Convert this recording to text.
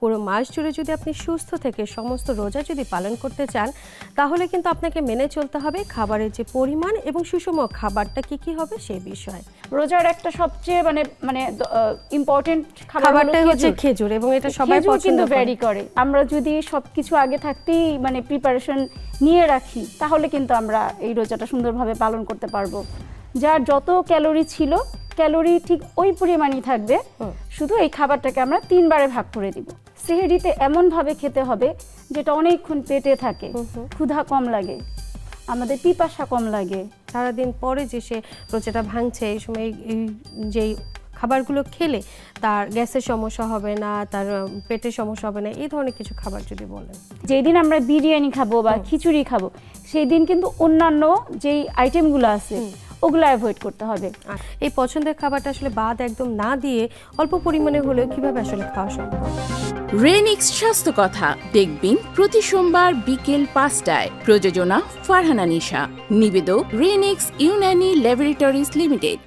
পুরো মাস জুড়ে যদি আপনি সুস্থ থেকে সমস্ত রোজা যদি পালন করতে চান তাহলে কিন্তু আপনাকে মেনে চলতে হবে খাবারের যে পরিমাণ এবং সুষম খাবারটা কি হবে সেই বিষয়। রোজার একটা সবচেয়ে মানে ইম্পর্টেন্ট খাবারটাই হচ্ছে খেজুর এবং এটা সবাই পছন্দ ভ্যারি করে। আমরা যদি সবকিছু আগে থাকতেই মানে প্রিপারেশন নিয়ে রাখি তাহলে কিন্তু আমরা এই রোজাটা সুন্দরভাবে পালন করতে পারবো। যার যত ক্যালোরি ছিল ক্যালোরি ঠিক ওই পরিমাণই থাকবে, শুধু এই খাবারটাকে আমরা 3 বারে ভাগ করে দিব। সেহরিতে এমন ভাবে খেতে হবে যেটা অনেকক্ষণ পেটে থাকে, ক্ষুধা কম লাগে, আমাদের পিপাসা কম লাগে। সারাদিন পরে যে সে রোজাটা ভাঙছে এই সময় যেই খাবারগুলো খেলে তার গ্যাসের সমস্যা হবে না, তার পেটের সমস্যা হবে না, এই ধরনের কিছু খাবার যদি বলেন। যেই দিন আমরা বিরিয়ানি খাবো বা খিচুড়ি খাবো সেই দিন কিন্তু অন্যান্য যেই আইটেমগুলো আছে ওগুলো অ্যাভয়েড করতে হবে। এই পছন্দের খাবারটা আসলে বাদ একদম না দিয়ে অল্প পরিমাণে হলেও কিভাবে আসলে খাওয়া সম্ভব? রেনিক্স স্বাস্থ্য কথা দেখবেন প্রতি সোমবার বিকেল 5টায়। প্রযোজনা ফারহানা নিশা, নিবেদক রেনিক্স ইউনানি ল্যাবরেটরিজ লিমিটেড।